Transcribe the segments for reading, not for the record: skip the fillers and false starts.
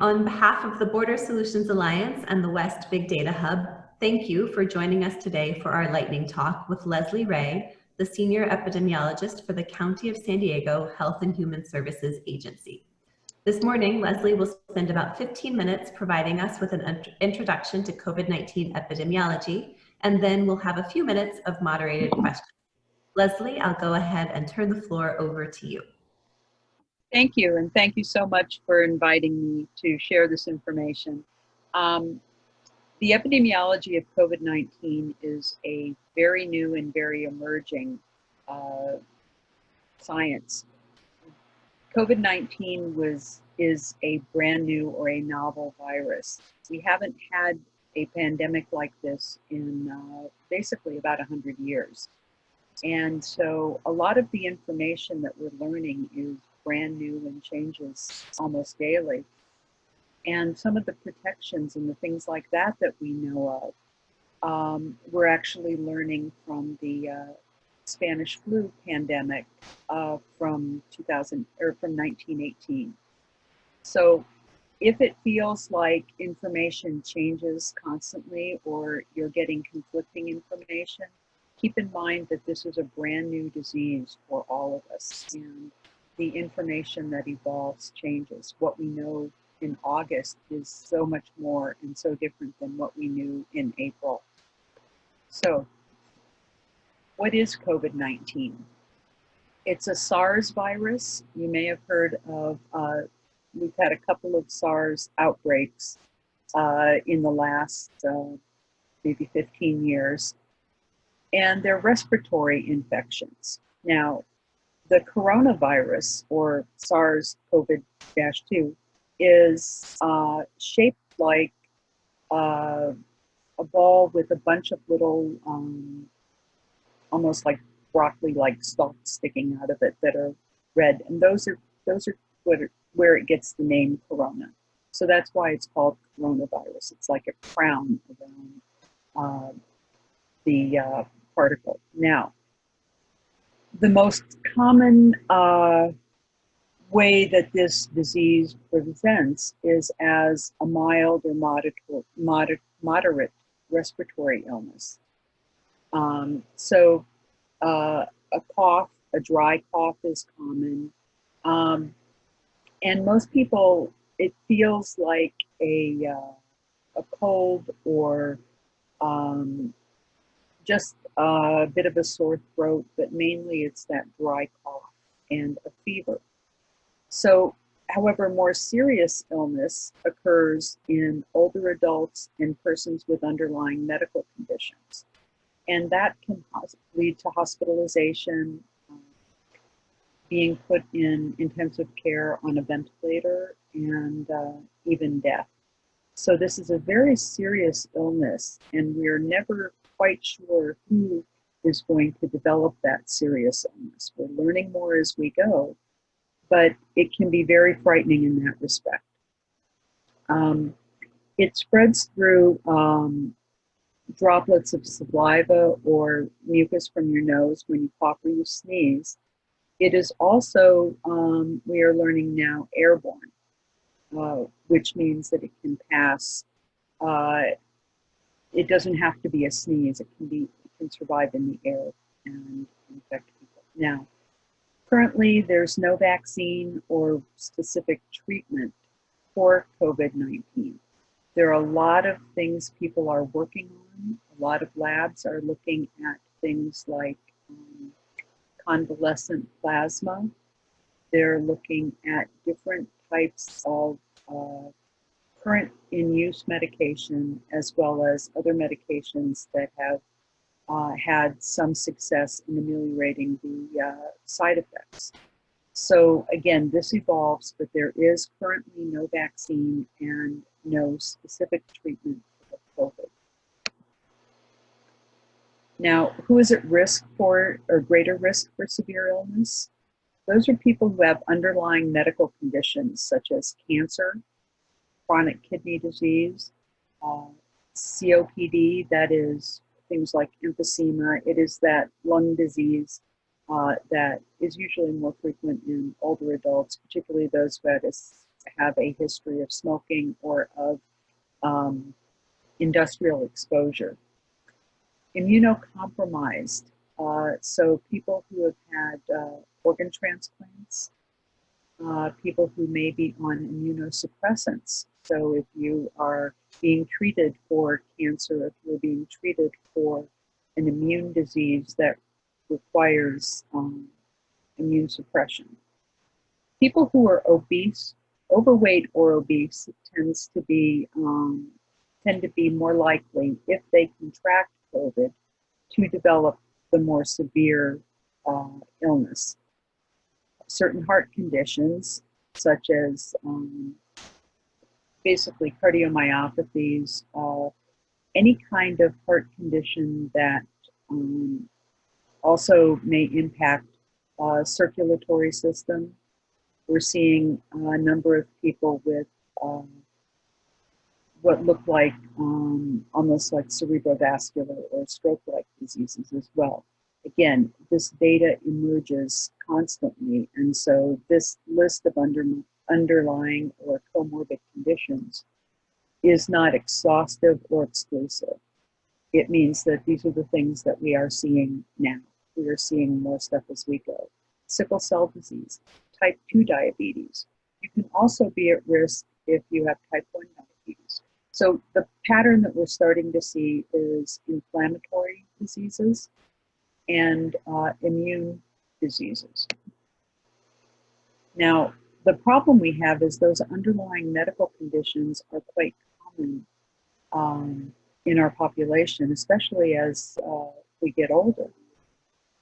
On behalf of the Border Solutions Alliance and the West Big Data Hub, thank you for joining us today for our lightning talk with Leslie Ray, the Senior Epidemiologist for the County of San Diego Health and Human Services Agency. This morning, Leslie will spend about 15 minutes providing us with an introduction to COVID-19 epidemiology, and then we'll have a few minutes of moderated questions. Leslie, I'll go ahead and turn the floor over to you. Thank you, and thank you so much for inviting me to share this information. The epidemiology of COVID-19 is a very new and very emerging science. COVID-19 is a brand new or a novel virus. We haven't had a pandemic like this in basically about 100 years. And so a lot of the information that we're learning is brand new and changes almost daily. And some of the protections and the things like that we know of, we're actually learning from the Spanish flu pandemic from 1918. So if it feels like information changes constantly or you're getting conflicting information, keep in mind that this is a brand new disease for all of us, and the information that evolves changes. What we know in August is so much more and so different than what we knew in April. So, what is COVID-19? It's a SARS virus. You may have heard of, we've had a couple of SARS outbreaks in the last maybe 15 years. And they're respiratory infections. Now, the coronavirus, or SARS-CoV-2, is shaped like a ball with a bunch of little, almost like broccoli-like stalks sticking out of it that are red, and those are where it gets the name corona. So that's why it's called coronavirus. It's like a crown around the particle. Now, the most common way that this disease presents is as a mild or moderate respiratory illness. So a cough, a dry cough is common. And most people, it feels like a cold or just a bit of a sore throat, but mainly it's that dry cough and a fever. So, however, more serious illness occurs in older adults and persons with underlying medical conditions. And that can lead to hospitalization, being put in intensive care on a ventilator, and even death. So this is a very serious illness, and we're never quite sure who is going to develop that serious illness. We're learning more as we go, but it can be very frightening in that respect. It spreads through droplets of saliva or mucus from your nose when you cough or you sneeze. It is also, we are learning now, airborne, which means that it can pass. It doesn't have to be a sneeze. It can survive in the air and infect people. Now, currently, there's no vaccine or specific treatment for COVID-19. There are a lot of things people are working on. A lot of labs are looking at things like convalescent plasma. They're looking at different types of current in-use medication, as well as other medications that have had some success in ameliorating the side effects. So again, this evolves, but there is currently no vaccine and no specific treatment for COVID. Now, who is at risk for, or greater risk for severe illness? Those are people who have underlying medical conditions such as cancer, chronic kidney disease, COPD, that is things like emphysema. It is that lung disease that is usually more frequent in older adults, particularly those who had have a history of smoking or of industrial exposure. Immunocompromised, so people who have had organ transplants, people who may be on immunosuppressants. So if you are being treated for cancer, if you're being treated for an immune disease that requires immune suppression. People who are obese, overweight or obese tend to be more likely, if they contract COVID, to develop the more severe illness. Certain heart conditions, such as basically cardiomyopathies, any kind of heart condition that also may impact circulatory system. We're seeing a number of people with what look like almost like cerebrovascular or stroke-like diseases as well. Again, this data emerges constantly, and so this list of underlying or comorbid conditions is not exhaustive or exclusive. It means that these are the things that we are seeing now. We are seeing more stuff as we go. Sickle cell disease, type 2 diabetes. You can also be at risk if you have type 1 diabetes. So the pattern that we're starting to see is inflammatory diseases and immune diseases. Now, the problem we have is those underlying medical conditions are quite common in our population, especially as we get older.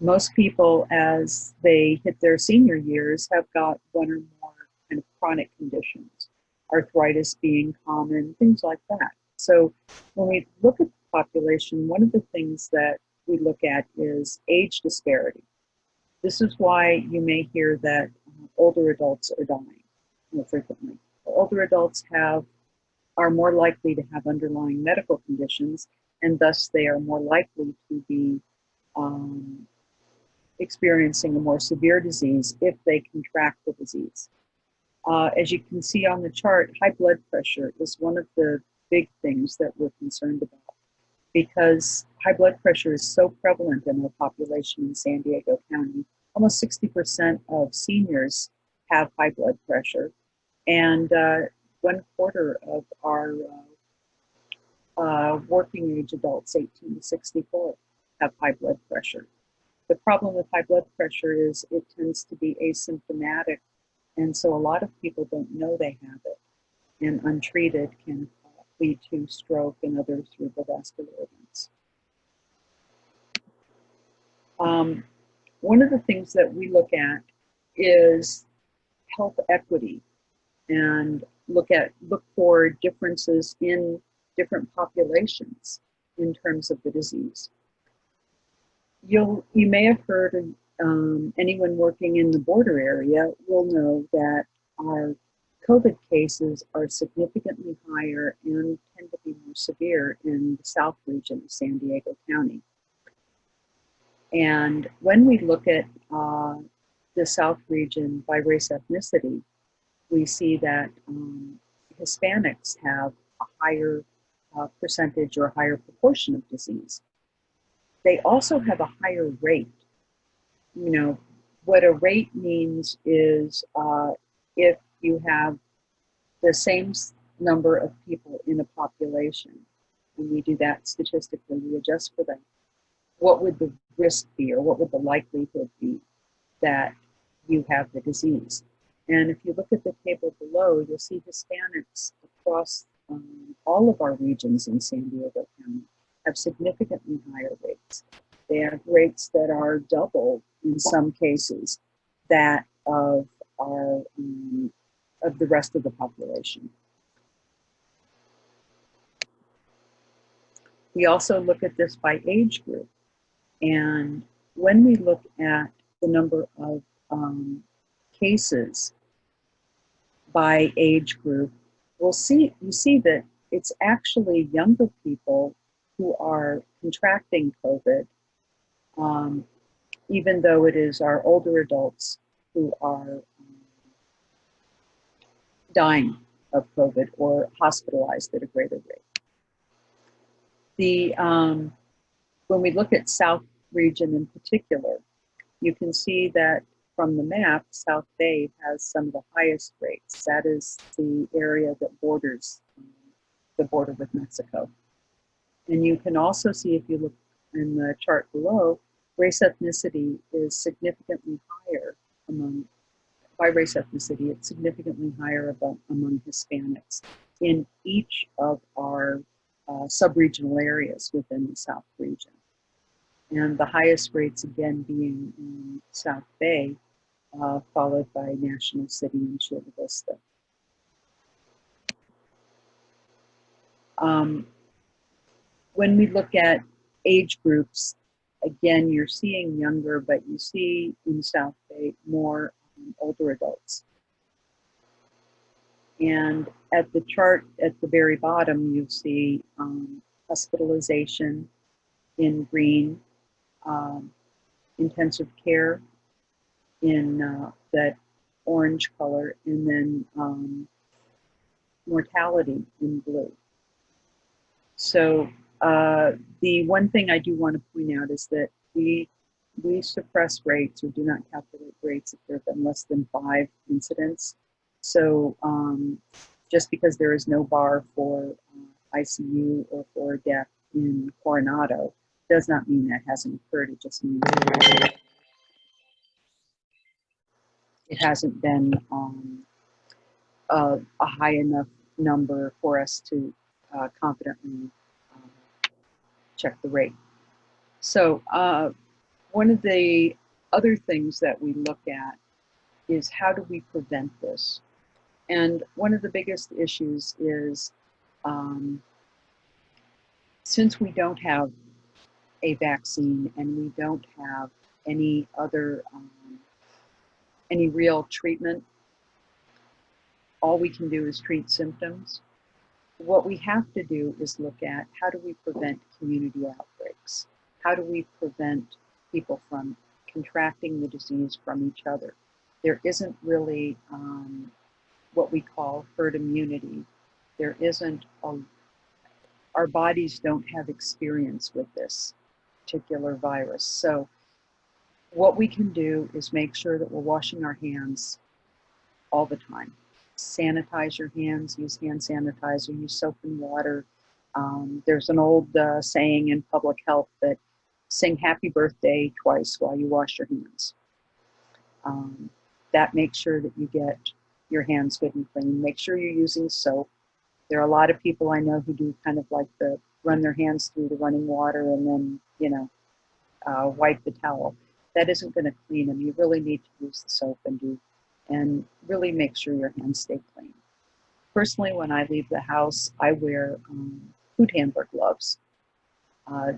Most people, as they hit their senior years, have got one or more kind of chronic conditions, arthritis being common, things like that. So when we look at the population, one of the things that we look at is age disparity. This is why you may hear that older adults are dying more frequently. Older adults are more likely to have underlying medical conditions, and thus they are more likely to be experiencing a more severe disease if they contract the disease. As you can see on the chart, high blood pressure is one of the big things that we're concerned about, because high blood pressure is so prevalent in our population in San Diego County. Almost 60% of seniors have high blood pressure, and 1/4 of our working age adults, 18 to 64, have high blood pressure. The problem with high blood pressure is it tends to be asymptomatic, and so a lot of people don't know they have it, and untreated can lead to stroke and other cerebrovascular events. One of the things that we look at is health equity, and look for differences in different populations in terms of the disease. You may have heard, anyone working in the border area will know that our COVID cases are significantly higher and tend to be more severe in the south region of San Diego County. And when we look at the south region by race ethnicity, we see that Hispanics have a higher percentage or a higher proportion of disease. They also have a higher rate. You know, what a rate means is if you have the same number of people in a population, and we do that statistically, we adjust for that, what would the risk be, or what would the likelihood be that you have the disease? And if you look at the table below, you'll see Hispanics across all of our regions in San Diego County have significantly higher rates. They have rates that are double, in some cases, that of the rest of the population. We also look at this by age group. And when we look at the number of cases by age group, you see that it's actually younger people who are contracting COVID, even though it is our older adults who are dying of COVID or hospitalized at a greater rate. When we look at South region in particular, you can see that from the map, South Bay has some of the highest rates. That is the area that borders the border with Mexico. And you can also see, if you look in the chart below, race ethnicity is significantly higher by race ethnicity, it's significantly higher among Hispanics in each of our sub-regional areas within the South region. And the highest rates again being in South Bay, followed by National City and Chula Vista. When we look at age groups, again, you're seeing younger, but you see in South Bay more older adults. And at the chart at the very bottom, you see hospitalization in green, intensive care in that orange color, and then mortality in blue. So the one thing I do want to point out is that we suppress rates or do not calculate rates if there have been less than 5 incidents. So just because there is no bar for ICU or for death in Coronado does not mean that hasn't occurred. It just means it hasn't been a high enough number for us to confidently check the rate. So one of the other things that we look at is how do we prevent this? And one of the biggest issues is since we don't have a vaccine and we don't have any other, any real treatment, all we can do is treat symptoms. What we have to do is look at how do we prevent community outbreaks? How do we prevent people from contracting the disease from each other? There isn't really what we call herd immunity. There isn't our bodies don't have experience with this particular virus. So what we can do is make sure that we're washing our hands all the time. Sanitize your hands, use hand sanitizer, use soap and water. There's an old saying in public health that sing happy birthday twice while you wash your hands. That makes sure that you get your hands good and clean. Make sure you're using soap. There are a lot of people I know who do kind of like run their hands through the running water and then, you know, wipe the towel. That isn't going to clean them. You really need to use the soap and really make sure your hands stay clean. Personally, when I leave the house, I wear food handler gloves.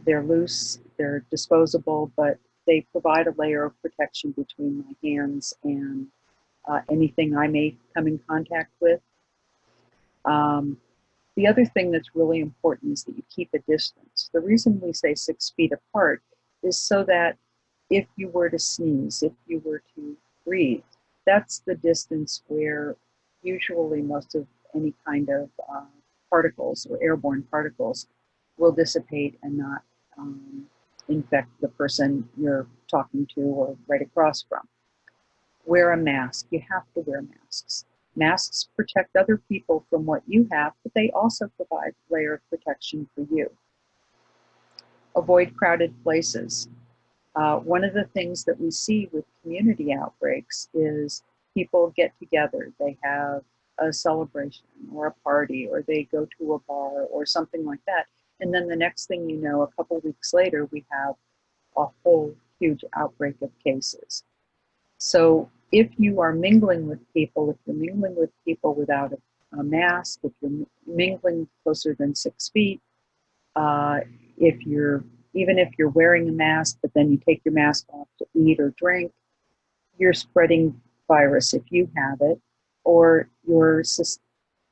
They're loose, they're disposable, but they provide a layer of protection between my hands and anything I may come in contact with. The other thing that's really important is that you keep a distance. The reason we say 6 feet apart is so that if you were to sneeze, if you were to breathe, that's the distance where usually most of any kind of particles or airborne particles will dissipate and not infect the person you're talking to or right across from. Wear a mask. You have to wear masks. Masks protect other people from what you have, but they also provide a layer of protection for you. Avoid crowded places. One of the things that we see with community outbreaks is people get together. They have a celebration or a party, or they go to a bar or something like that. And then the next thing you know, a couple weeks later, we have a whole huge outbreak of cases. So if you are mingling with people, if you're mingling with people without a mask, if you're mingling closer than 6 feet, even if you're wearing a mask, but then you take your mask off to eat or drink, you're spreading virus if you have it, or you're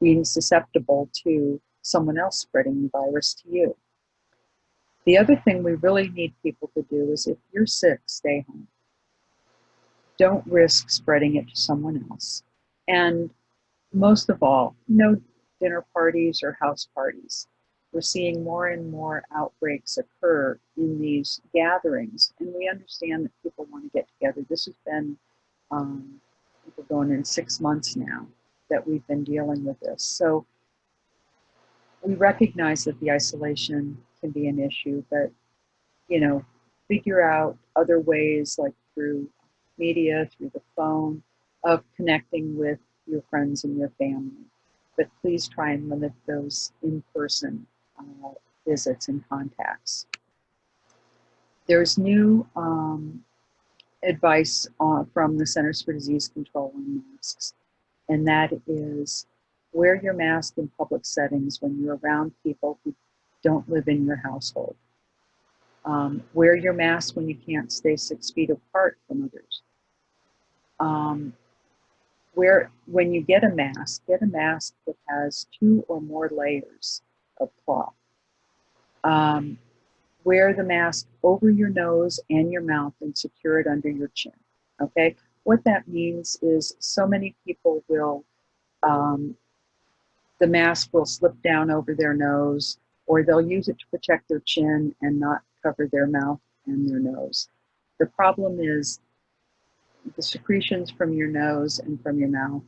being susceptible to someone else spreading the virus to you. The other thing we really need people to do is if you're sick, stay home. Don't risk spreading it to someone else. And most of all, no dinner parties or house parties. We're seeing more and more outbreaks occur in these gatherings, and we understand that people want to get together. This has been, we're going in 6 months now that we've been dealing with this. So we recognize that the isolation can be an issue, but, you know, figure out other ways, like through media, through the phone, of connecting with your friends and your family. But please try and limit those in-person visits and contacts. There's new advice from the Centers for Disease Control on masks, and that is wear your mask in public settings when you're around people who don't live in your household. Wear your mask when you can't stay 6 feet apart from others. When you get a mask that has 2 or more layers of cloth. Wear the mask over your nose and your mouth and secure it under your chin, okay? What that means is so many people will, the mask will slip down over their nose, or they'll use it to protect their chin and not cover their mouth and their nose. The problem is the secretions from your nose and from your mouth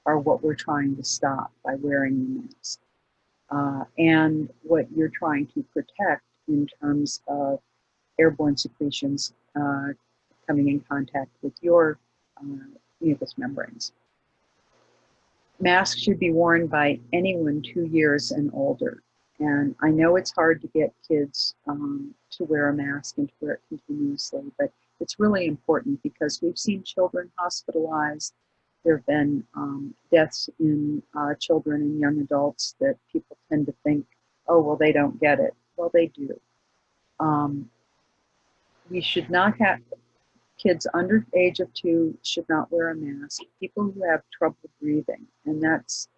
are what we're trying to stop by wearing the mask. And what you're trying to protect in terms of airborne secretions coming in contact with your mucous membranes. Masks should be worn by anyone 2 years and older. And I know it's hard to get kids to wear a mask and to wear it continuously, but it's really important because we've seen children hospitalized. There have been deaths in children and young adults that people tend to think, oh, well, they don't get it. Well, they do. We should not have, kids under the age of 2 should not wear a mask. People who have trouble breathing, and that's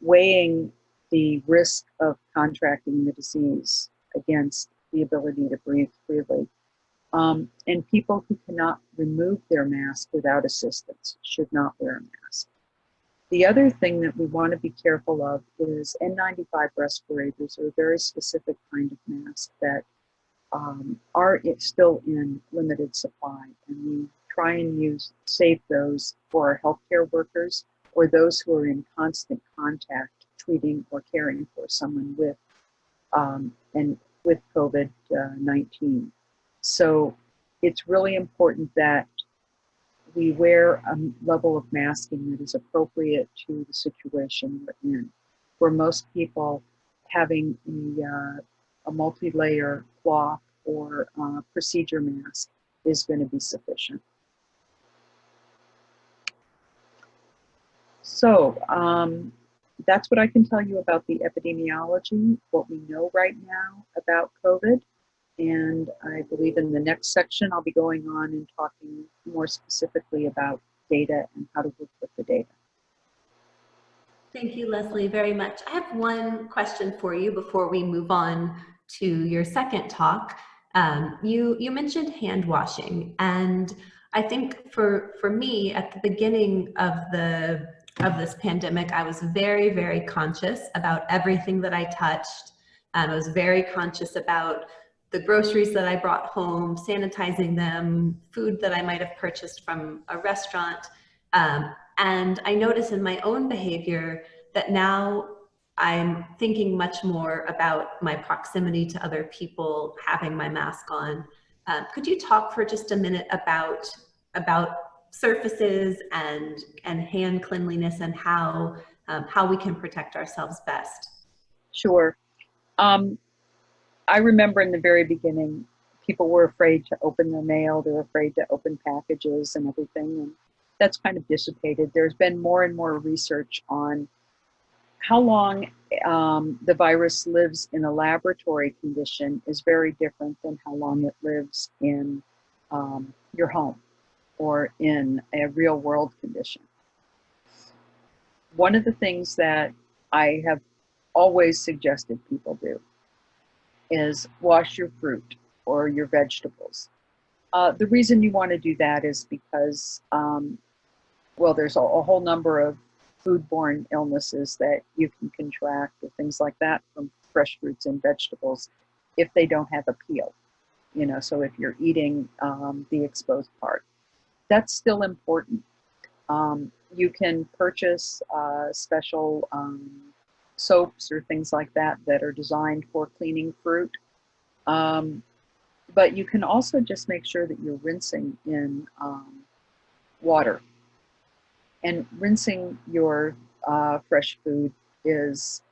weighing the risk of contracting the disease against the ability to breathe freely. And people who cannot remove their mask without assistance should not wear a mask. The other thing that we want to be careful of is N95 respirators are a very specific kind of mask that are still in limited supply, and we try and save those for our healthcare workers or those who are in constant contact treating or caring for someone with COVID-19. So it's really important that we wear a level of masking that is appropriate to the situation we're in. For most people, having a multi-layer cloth or procedure mask is going to be sufficient. So that's what I can tell you about the epidemiology, what we know right now about COVID. And I believe in the next section, I'll be going on and talking more specifically about data and how to work with the data. Thank you, Leslie, very much. I have one question for you before we move on to your second talk. You mentioned hand washing, and I think for me at the beginning of this pandemic, I was very, very conscious about everything that I touched. I was very conscious about the groceries that I brought home, sanitizing them, food that I might have purchased from a restaurant. And I notice in my own behavior that now I'm thinking much more about my proximity to other people, having my mask on. Could you talk for just a minute about surfaces and hand cleanliness and how we can protect ourselves best? Sure. I remember in the very beginning, people were afraid to open their mail. They were afraid to open packages and everything. And that's kind of dissipated. There's been more and more research on how long the virus lives in a laboratory condition is very different than how long it lives in your home or in a real world condition. One of the things that I have always suggested people do is wash your fruit or your vegetables. The reason you want to do that is because, well, there's a whole number of foodborne illnesses that you can contract or things like that from fresh fruits and vegetables if they don't have a peel. So if you're eating the exposed part, that's still important. You can purchase special soaps or things like that that are designed for cleaning fruit. But you can also just make sure that you're rinsing in water. And rinsing your fresh food is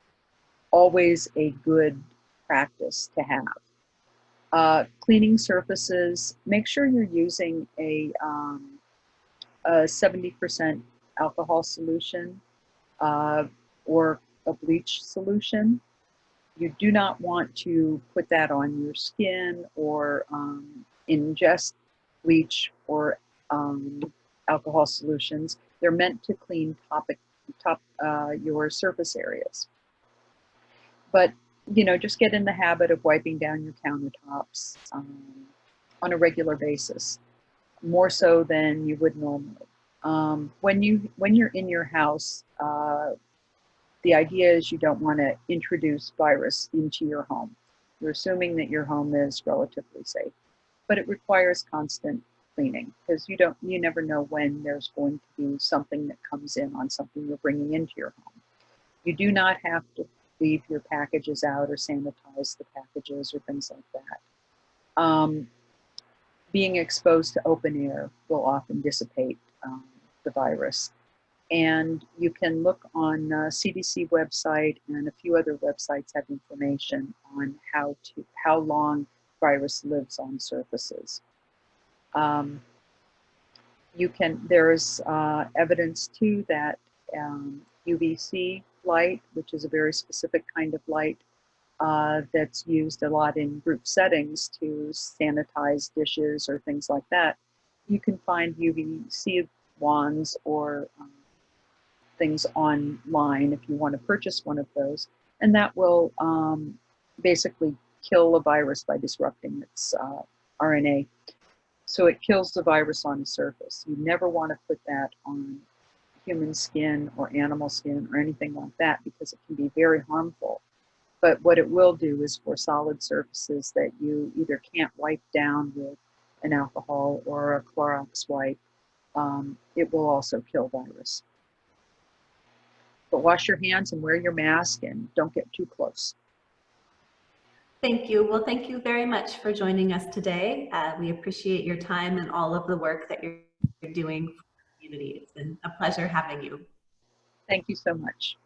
always a good practice to have. Cleaning surfaces, make sure you're using a 70% alcohol solution or a bleach solution. You do not want to put that on your skin or ingest bleach or alcohol solutions. They're meant to clean your surface areas. But just get in the habit of wiping down your countertops on a regular basis, more so than you would normally. When you're in your house, the idea is you don't want to introduce virus into your home. You're assuming that your home is relatively safe, but it requires constant cleaning because you never know when there's going to be something that comes in on something you're bringing into your home. You do not have to leave your packages out or sanitize the packages or things like that. Being exposed to open air will often dissipate the virus. And you can look on CDC website, and a few other websites have information on how long virus lives on surfaces. There's evidence too that UVC light, which is a very specific kind of light that's used a lot in group settings to sanitize dishes or things like that. You can find UVC wands or things online if you want to purchase one of those, and that will basically kill a virus by disrupting its RNA. So it kills the virus on the surface. You never want to put that on human skin or animal skin or anything like that because it can be very harmful. But what it will do is for solid surfaces that you either can't wipe down with an alcohol or a Clorox wipe, it will also kill virus. But wash your hands and wear your mask and don't get too close. Thank you. Well, thank you very much for joining us today. We appreciate your time and all of the work that you're doing for the community. It's been a pleasure having you. Thank you so much.